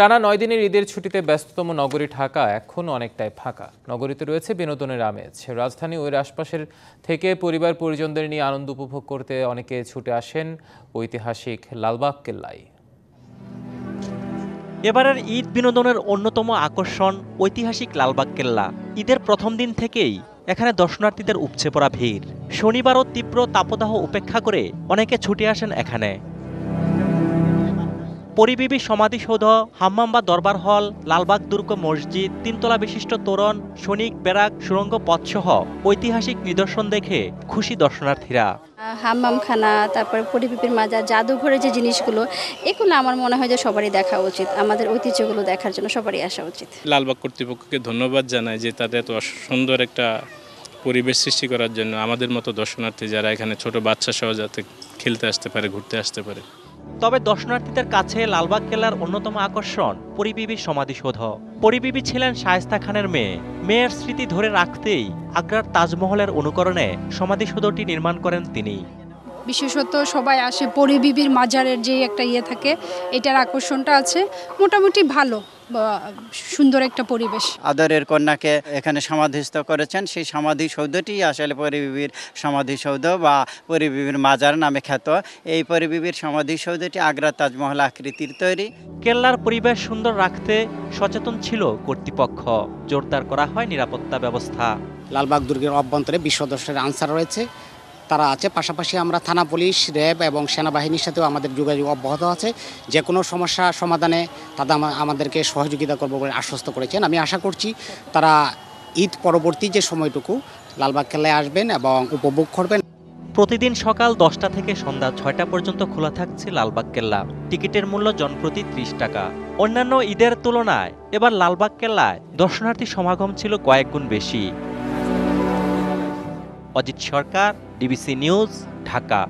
টানা ৯ দিনের ঈদের ছুটিতে ব্যস্ততম নগরী ঢাকা এখনও অনেকটাই ফাঁকা। নগরীতে রয়েছে বিনোদনের আমেজ। রাজধানী ও এর আশপাশের থেকে পরিবার পরিজনদের নিয়ে আনন্দ উপভোগ করতে অনেকে ছুটে আসেন ঐতিহাসিক লালবাগ কেল্লায়। এবারের ঈদ বিনোদনের অন্যতম আকর্ষণ ঐতিহাসিক লালবাগ কেল্লা। ঈদের প্রথম দিন থেকেই এখানে দর্শনার্থীদের উপচে পড়া ভিড়। শনিবারও তীব্র তাপদাহ উপেক্ষা করে অনেকে ছুটে আসেন এখানে। পরিবিবি সমাধিসৌধ, হাম্মাম বা দরবার হল, লালবাগ দুর্গ মসজিদ, তিনতলা বিশিষ্ট তোরণ, সৈনিক ব্যারাক, সুড়ঙ্গ পথসহ ঐতিহাসিক নিদর্শন দেখে খুশি দর্শনার্থীরা। হাম্মামখানা, তারপরে পরিবিবির মাজার, জাদুঘরের যে জিনিসগুলো, এগুলো আমার মনে হয় যে সবারই দেখা উচিত। আমাদের ঐতিহ্যগুলো দেখার জন্য সবারই আসা উচিত। লালবাগ কর্তৃপক্ষকে ধন্যবাদ জানাই যে তাদের এত সুন্দর একটা পরিবেশ সৃষ্টি করার জন্য। আমাদের মতো দর্শনার্থী যারা এখানে ছোট বাচ্চা সহ যাতে খেলতে আসতে পারে, ঘুরতে আসতে পারে। তবে দর্শনার্থীদের কাছে লালবাগ কেল্লার অন্যতম আকর্ষণ পরিবিবির সমাধিসৌধ। পরিবিবি ছিলেন শায়েস্তা খানের মেয়ে। মেয়ের স্মৃতি ধরে রাখতেই আগ্রার তাজমহলের অনুকরণে সমাধিসৌধটি নির্মাণ করেন তিনি। বিশেষত সবাই আসে পরিবিবির মাজারের যে একটা থাকে, এটার আকর্ষণটা আছে। মোটামুটি ভালো, সুন্দর একটা পরিবেশ। আদরের কন্যাকে এখানে সমাধিস্থ করেছেন, সেই সমাধিসৌধটি আসলে পরিবিবির সমাধিসৌধ বা পরিবিবির মাজার নামে খ্যাত। এই পরিবিবির সমাধিসৌধটি আগ্রা তাজমহল আকৃতির তৈরি। কেল্লার পরিবেশ সুন্দর রাখতে সচেতন ছিল কর্তৃপক্ষ। জোরদার করা হয় নিরাপত্তা ব্যবস্থা। লালবাগ দুর্গের অভ্যন্তরে ২০ সদস্যের আনসার রয়েছে, তারা আছে। পাশাপাশি আমরা থানা, পুলিশ, র্যাব এবং সেনাবাহিনীর সাথেও আমাদের যোগাযোগ অব্যাহত আছে। যে কোনো সমস্যা সমাধানে তারা আমাদেরকে সহযোগিতা করবে বলে আশ্বস্ত করেছেন। আমি আশা করছি তারা ঈদ পরবর্তী যে সময়টুকু লালবাগ কেল্লায় আসবেন এবং উপভোগ করবেন। প্রতিদিন সকাল 10টা থেকে সন্ধ্যা 6টা পর্যন্ত খোলা থাকছে লালবাগ কেল্লা। টিকিটের মূল্য জনপ্রতি 30 টাকা। অন্যান্য ঈদের তুলনায় এবার লালবাগ কেল্লায় দর্শনার্থী সমাগম ছিল কয়েক গুণ বেশি। অজিত সরকার, ডিবিসি নিউজ, ঢাকা।